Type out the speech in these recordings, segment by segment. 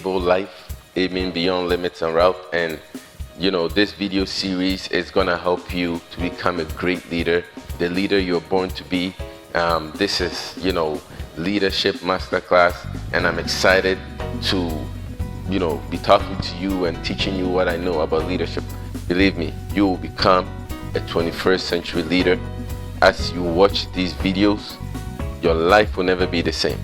able life, aiming beyond limits and route. And this video series is gonna help you to become a great leader, the leader you're born to be. This is, leadership masterclass, and I'm excited to, be talking to you and teaching you what I know about leadership. Believe me, you will become a 21st century leader. As you watch these videos, your life will never be the same.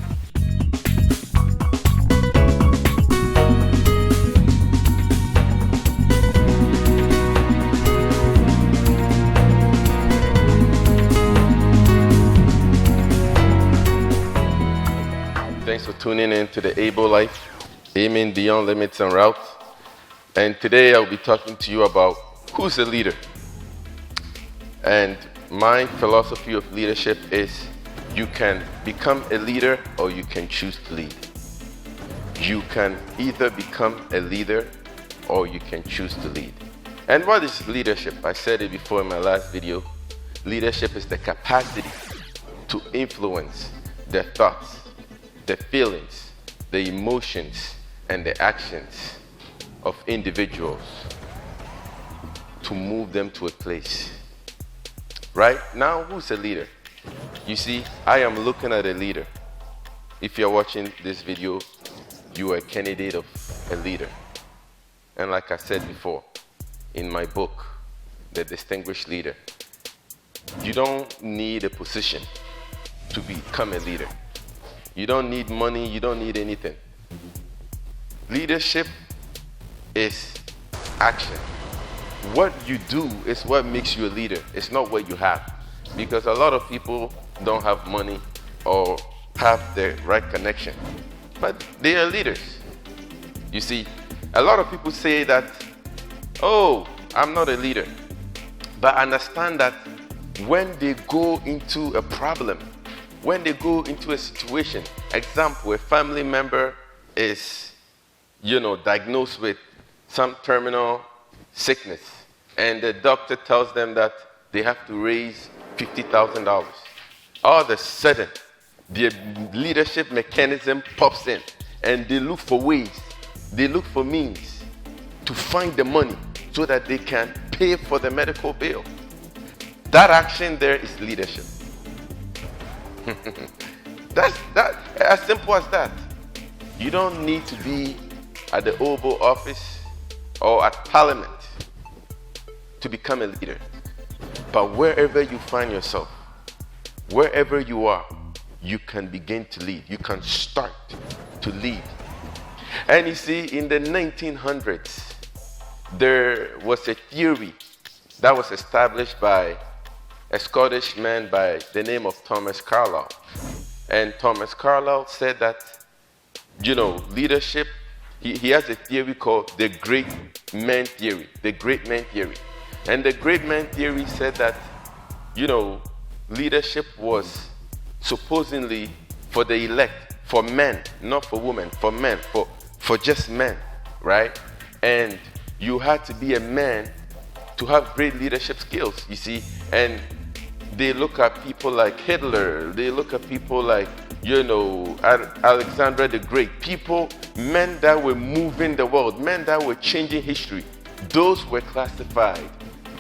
Thanks for tuning in to the Able Life, aiming beyond limits and routes. And today I'll be talking to you about who's a leader. And my philosophy of leadership is you can become a leader or you can choose to lead. You can either become a leader or you can choose to lead. And what is leadership? I said it before in my last video. Leadership is the capacity to influence the thoughts, the feelings, the emotions, and the actions of individuals to move them to a place. Right? Now, who's a leader? You see, I am looking at a leader. If you're watching this video, you are a candidate of a leader. And like I said before, in my book, The Distinguished Leader, you don't need a position to become a leader. You don't need money, you don't need anything. Leadership is action. What you do is what makes you a leader. It's not what you have. Because a lot of people don't have money or have the right connection, but they are leaders. You see, a lot of people say that, oh, I'm not a leader. But understand that when they go into a problem, when they go into a situation, example, a family member is, diagnosed with some terminal sickness, and the doctor tells them that they have to raise $50,000. All of a sudden, the leadership mechanism pops in, and they look for ways, they look for means to find the money so that they can pay for the medical bill. That action there is leadership. That's as simple as that. You don't need to be at the Oval Office or at Parliament to become a leader. But wherever you find yourself, wherever you are, you can begin to lead. You can start to lead. And you see, in the 1900s, there was a theory that was established by a Scottish man by the name of Thomas Carlyle. And Thomas Carlyle said that, leadership, he has a theory called the Great Man Theory, the Great Man Theory. And the Great Man Theory said that, leadership was supposedly for the elect, for men, not for women, for men, for just men, right? And you had to be a man to have great leadership skills, you see. And they look at people like Hitler, they look at people like, Alexander the Great, men that were moving the world, men that were changing history. Those were classified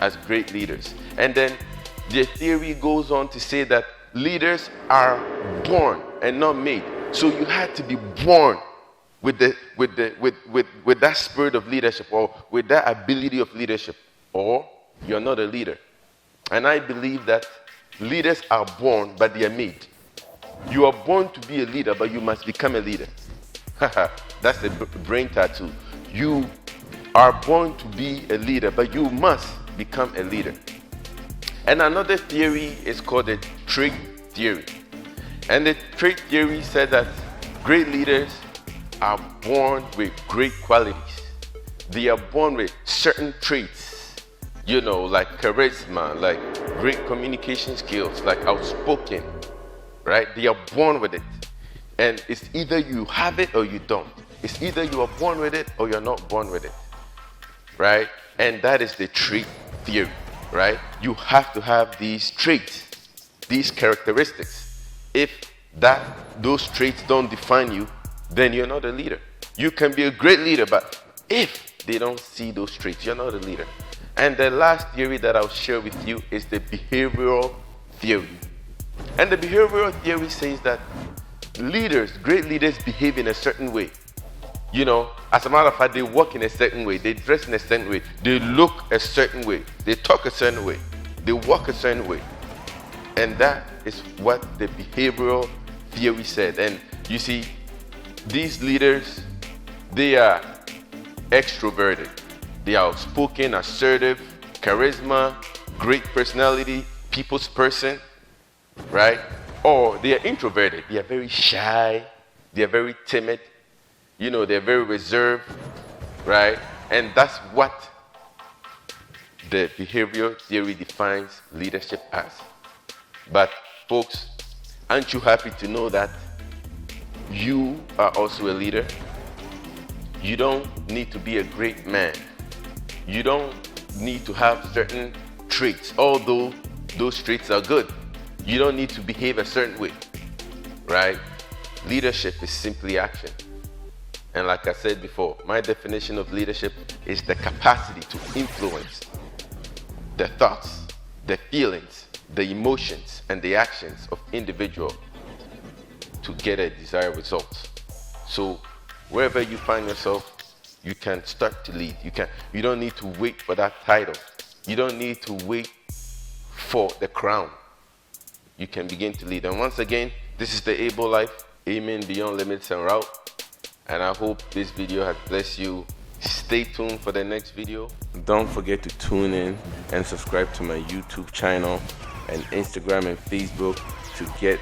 as great leaders. And then the theory goes on to say that leaders are born and not made. So you had to be born with that spirit of leadership, or with that ability of leadership, or you're not a leader. And I believe that leaders are born, but they are made. You are born to be a leader, but you must become a leader. That's a brain tattoo. You are born to be a leader, but you must become a leader. And another theory is called the trait theory. And the trait theory said that great leaders are born with great qualities. They are born with certain traits, like charisma, like great communication skills, like outspoken, right? They are born with it. And it's either you have it or you don't. It's either you are born with it or you're not born with it, right? And that is the trait theory, right? You have to have these traits, these characteristics. If those traits don't define you, then you're not a leader. You can be a great leader, but if they don't see those traits, you're not a leader. And the last theory that I'll share with you is the behavioral theory. And the behavioral theory says that leaders, great leaders, behave in a certain way. You know, as a matter of fact, they walk in a certain way, they dress in a certain way, they look a certain way, they talk a certain way, they walk a certain way. And that is what the behavioral theory said. And you see, these leaders, they are extroverted. They are outspoken, assertive, charisma, great personality, people's person, right? Or they are introverted. They are very shy. They are very timid. You know, they're very reserved, right? And that's what the behavioral theory defines leadership as. But folks, aren't you happy to know that you are also a leader? You don't need to be a great man. You don't need to have certain traits, although those traits are good. You don't need to behave a certain way, right? Leadership is simply action. And like I said before, my definition of leadership is the capacity to influence the thoughts, the feelings, the emotions, and the actions of individual to get a desired result. So wherever you find yourself, you can start to lead. You don't need to wait for that title. You don't need to wait for the crown. You can begin to lead. And once again, this is the Able Life, aiming beyond limits and route. And I hope this video has blessed you. Stay tuned for the next video. Don't forget to tune in and subscribe to my YouTube channel and Instagram and Facebook to get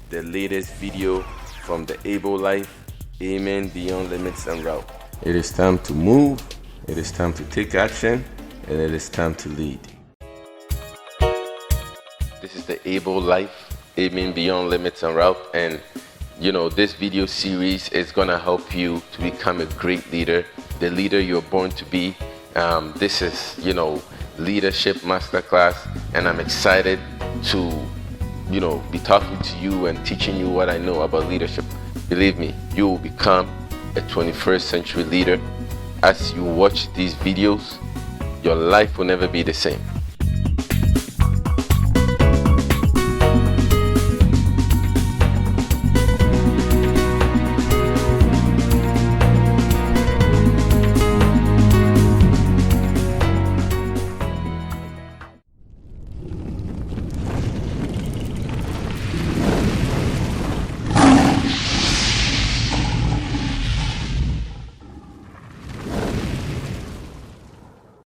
the latest video from the Able Life, aiming beyond limits and route. It is time to move, it is time to take action, and it is time to lead. This is the Able Life, aiming beyond limits and route. And you know, this video series is gonna help you to become a great leader, the leader you're born to be. This is, you know, leadership masterclass, and I'm excited to, you know, be talking to you and teaching you what I know about leadership. Believe me, you will become a 21st century leader. As you watch these videos, your life will never be the same.